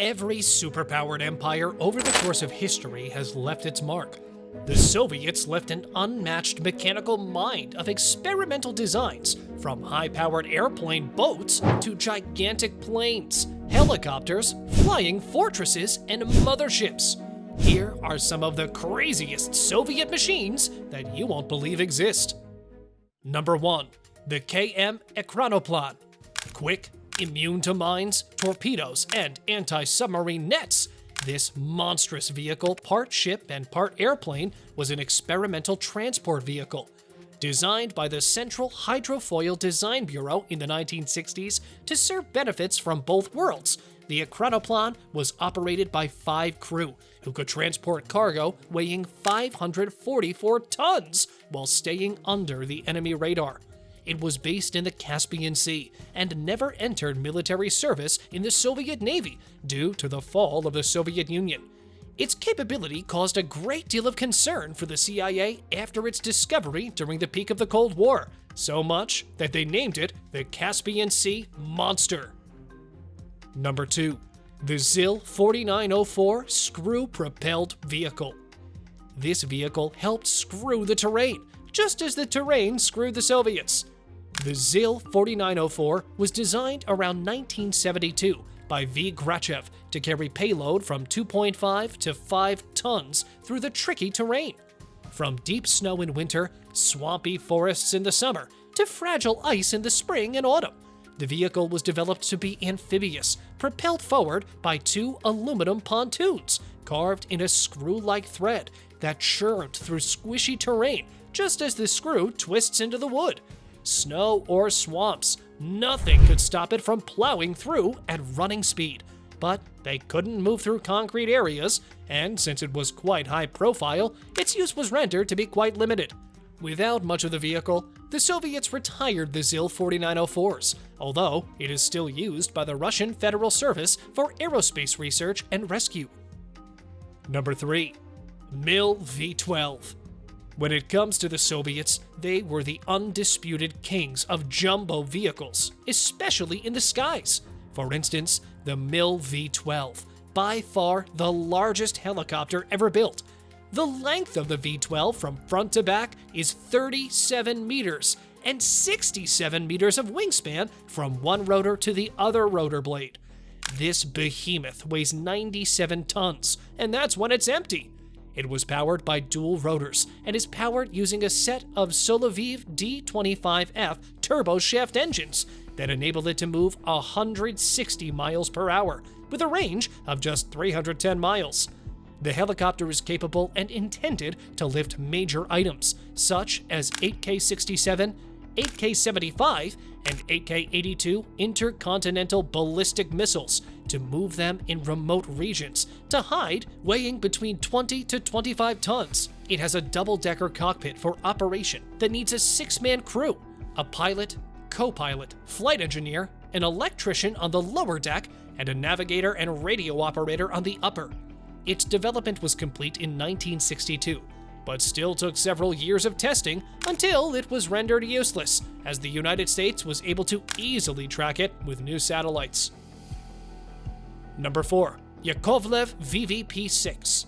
Every superpowered empire over the course of history has left its mark. The Soviets left an unmatched mechanical mind of experimental designs, from high-powered airplane boats to gigantic planes, helicopters, flying fortresses, and motherships. Here are some of the craziest Soviet machines that you won't believe exist. Number 1. The KM Ekranoplan. Quick, immune to mines, torpedoes, and anti-submarine nets, this monstrous vehicle, part ship and part airplane, was an experimental transport vehicle. Designed by the Central Hydrofoil Design Bureau in the 1960s to serve benefits from both worlds, the Ekranoplan was operated by 5 crew who could transport cargo weighing 544 tons while staying under the enemy radar. It was based in the Caspian Sea and never entered military service in the Soviet Navy due to the fall of the Soviet Union. Its capability caused a great deal of concern for the CIA after its discovery during the peak of the Cold War, so much that they named it the Caspian Sea Monster. Number 2. The ZIL 4904 Screw-Propelled Vehicle. This vehicle helped screw the terrain, just as the terrain screwed the Soviets. The ZIL 4904 was designed around 1972 by V. Grachev to carry payload from 2.5 to 5 tons through the tricky terrain. From deep snow in winter, swampy forests in the summer, to fragile ice in the spring and autumn, the vehicle was developed to be amphibious, propelled forward by 2 aluminum pontoons carved in a screw-like thread that churned through squishy terrain just as the screw twists into the wood. Snow or swamps, nothing could stop it from plowing through at running speed. But they couldn't move through concrete areas, and since it was quite high profile, its use was rendered to be quite limited. Without much of the vehicle, the Soviets retired the ZIL 4904s, although it is still used by the Russian Federal Service for aerospace research and rescue. Number 3. Mil V-12. When it comes to the Soviets, they were the undisputed kings of jumbo vehicles, especially in the skies. For instance, the Mil V-12, by far the largest helicopter ever built. The length of the V-12 from front to back is 37 meters and 67 meters of wingspan from one rotor to the other rotor blade. This behemoth weighs 97 tons, and that's when it's empty. It was powered by dual rotors and is powered using a set of Soloviev D25F turboshaft engines that enable it to move 160 miles per hour with a range of just 310 miles. The helicopter is capable and intended to lift major items such as 8K-67, 8K-75, and 8K-82 intercontinental ballistic missiles to move them in remote regions, to hide weighing between 20 to 25 tons. It has a double-decker cockpit for operation that needs a 6-man crew, a pilot, co-pilot, flight engineer, an electrician on the lower deck, and a navigator and radio operator on the upper. Its development was complete in 1962, but still took several years of testing until it was rendered useless, as the United States was able to easily track it with new satellites. Number 4. Yakovlev VVP-6.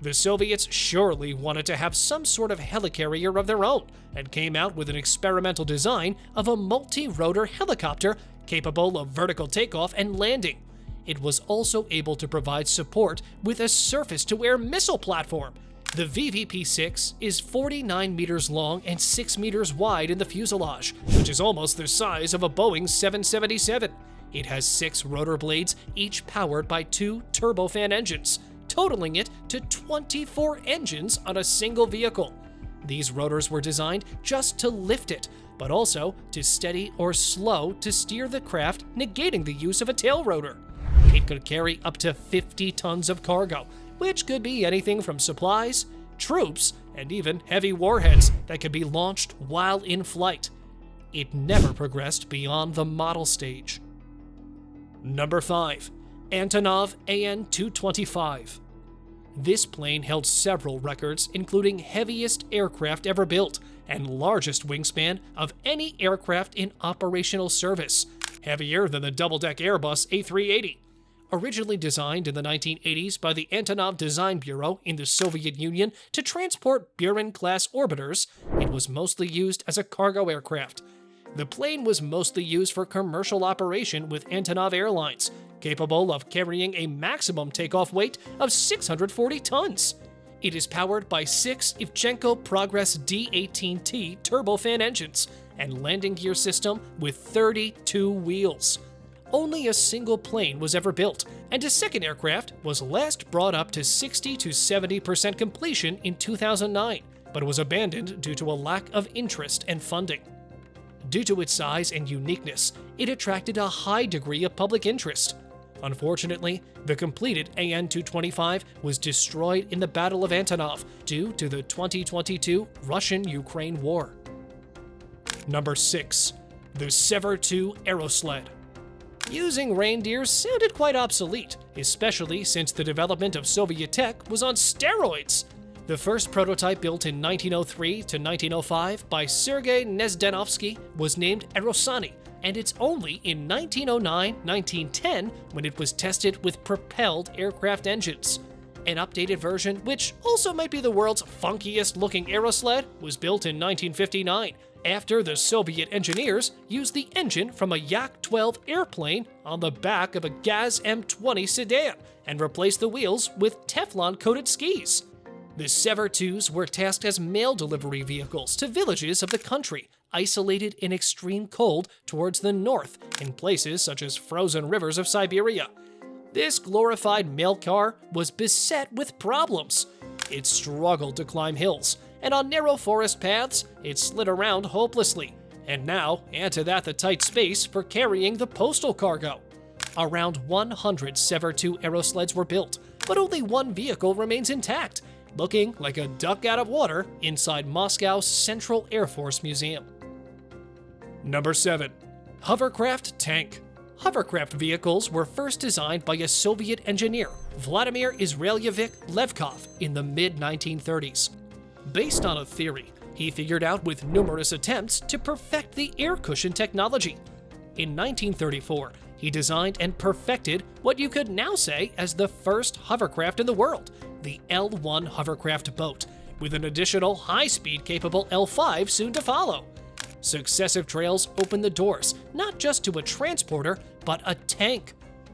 The Soviets surely wanted to have some sort of helicarrier of their own, and came out with an experimental design of a multi-rotor helicopter capable of vertical takeoff and landing. It was also able to provide support with a surface-to-air missile platform. The VVP-6 is 49 meters long and 6 meters wide in the fuselage, which is almost the size of a Boeing 777. It has 6 rotor blades, each powered by 2 turbofan engines, totaling it to 24 engines on a single vehicle. These rotors were designed just to lift it, but also to steady or slow to steer the craft, negating the use of a tail rotor. It could carry up to 50 tons of cargo, which could be anything from supplies, troops, and even heavy warheads that could be launched while in flight. It never progressed beyond the model stage. Number 5. Antonov AN-225. This plane held several records, including heaviest aircraft ever built and largest wingspan of any aircraft in operational service, heavier than the double-deck Airbus A380. Originally designed in the 1980s by the Antonov Design Bureau in the Soviet Union to transport Buran-class orbiters, it was mostly used as a cargo aircraft. The plane was mostly used for commercial operation with Antonov Airlines, capable of carrying a maximum takeoff weight of 640 tons. It is powered by 6 Ivchenko Progress D-18T turbofan engines and landing gear system with 32 wheels. Only a single plane was ever built, and a second aircraft was last brought up to 60 to 70% completion in 2009, but was abandoned due to a lack of interest and funding. Due to its size and uniqueness, it attracted a high degree of public interest. Unfortunately, the completed AN-225 was destroyed in the Battle of Antonov due to the 2022 Russian-Ukraine war. Number 6. The Sever-2 Aerosled. Using reindeers sounded quite obsolete, especially since the development of Soviet tech was on steroids. The first prototype built in 1903 to 1905 by Sergei Nezdenovsky was named Aerosani, and it's only in 1909-1910 when it was tested with propelled aircraft engines. An updated version, which also might be the world's funkiest-looking aerosled, was built in 1959, after the Soviet engineers used the engine from a Yak-12 airplane on the back of a Gaz M20 sedan and replaced the wheels with Teflon-coated skis. The Sever-2s were tasked as mail delivery vehicles to villages of the country, isolated in extreme cold towards the north in places such as frozen rivers of Siberia. This glorified mail car was beset with problems. It struggled to climb hills, and on narrow forest paths, it slid around hopelessly. And now, add to that the tight space for carrying the postal cargo. Around 100 Sever-2 aerosleds were built, but only one vehicle remains intact, looking like a duck out of water inside Moscow's Central Air Force Museum. Number 7. Hovercraft Tank. Hovercraft vehicles were first designed by a Soviet engineer, Vladimir Israelyevich Levkov, in the mid-1930s. Based on a theory, he figured out with numerous attempts to perfect the air cushion technology. In 1934, he designed and perfected what you could now say as the first hovercraft in the world, the L-1 hovercraft boat, with an additional high-speed capable L-5 soon to follow. Successive trails opened the doors, not just to a transporter, but a tank.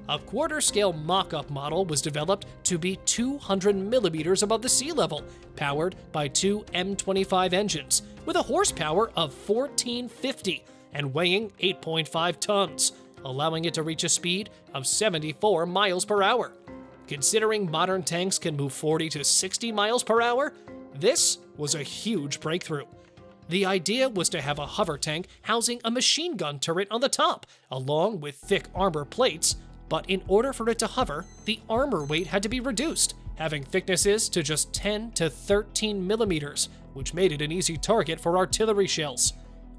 A quarter-scale mock-up model was developed to be 200 millimeters above the sea level, powered by 2 M25 engines, with a horsepower of 1450 and weighing 8.5 tons, allowing it to reach a speed of 74 miles per hour. Considering modern tanks can move 40 to 60 miles per hour, this was a huge breakthrough. The idea was to have a hover tank housing a machine gun turret on the top, along with thick armor plates, but in order for it to hover, the armor weight had to be reduced, having thicknesses to just 10 to 13 millimeters, which made it an easy target for artillery shells.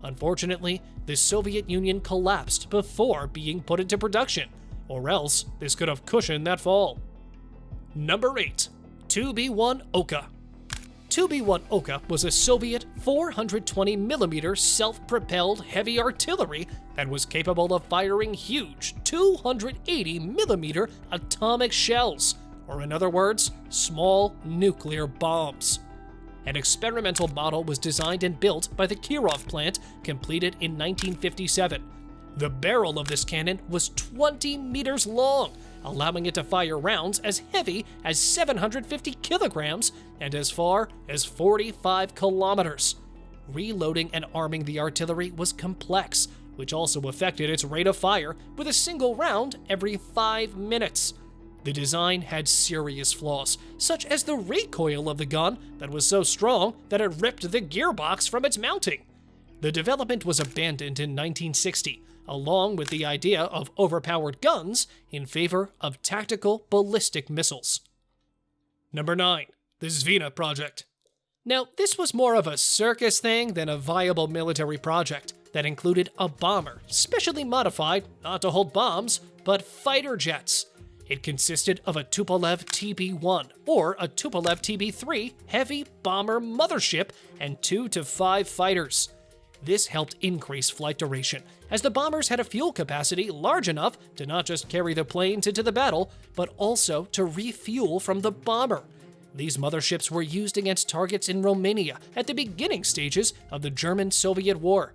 Unfortunately, the Soviet Union collapsed before being put into production, or else this could have cushioned that fall. Number 8. 2B-1 Oka. 2B-1 Oka was a Soviet 420mm self-propelled heavy artillery that was capable of firing huge 280mm atomic shells, or in other words, small nuclear bombs. An experimental model was designed and built by the Kirov plant, completed in 1957. The barrel of this cannon was 20 meters long, allowing it to fire rounds as heavy as 750 kilograms and as far as 45 kilometers. Reloading and arming the artillery was complex, which also affected its rate of fire, with a single round every 5 minutes. The design had serious flaws, such as the recoil of the gun that was so strong that it ripped the gearbox from its mounting. The development was abandoned in 1960, along with the idea of overpowered guns in favor of tactical ballistic missiles. Number 9. The Zvina Project. Now, this was more of a circus thing than a viable military project that included a bomber, specially modified not to hold bombs, but fighter jets. It consisted of a Tupolev TB-1 or a Tupolev TB-3 heavy bomber mothership and 2 to 5 fighters. This helped increase flight duration, as the bombers had a fuel capacity large enough to not just carry the planes into the battle, but also to refuel from the bomber. These motherships were used against targets in Romania at the beginning stages of the German-Soviet War.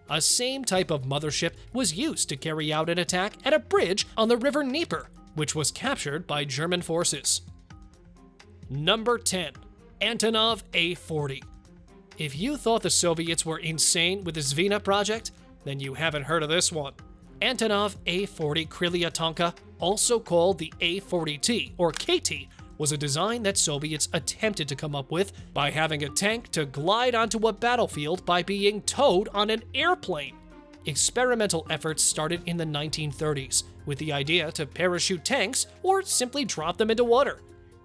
A same type of mothership was used to carry out an attack at a bridge on the river Dnieper, which was captured by German forces. Number 10. Antonov A-40. If you thought the Soviets were insane with the Zvina project, then you haven't heard of this one. Antonov A-40 Krylia Tonka, also called the A-40T or KT, was a design that Soviets attempted to come up with by having a tank to glide onto a battlefield by being towed on an airplane. Experimental efforts started in the 1930s with the idea to parachute tanks or simply drop them into water.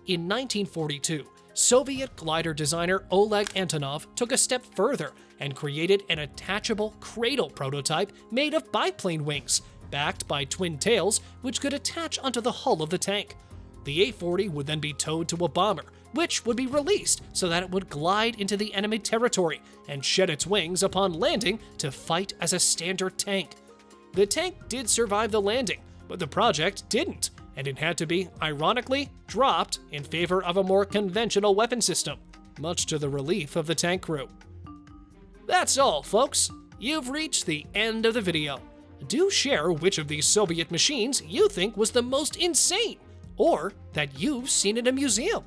In 1942, Soviet glider designer Oleg Antonov took a step further and created an attachable cradle prototype made of biplane wings, backed by twin tails which could attach onto the hull of the tank. The A-40 would then be towed to a bomber, which would be released so that it would glide into the enemy territory and shed its wings upon landing to fight as a standard tank. The tank did survive the landing, but the project didn't, and it had to be, ironically, dropped in favor of a more conventional weapon system, much to the relief of the tank crew. That's all, folks. You've reached the end of the video. Do share which of these Soviet machines you think was the most insane, or that you've seen in a museum.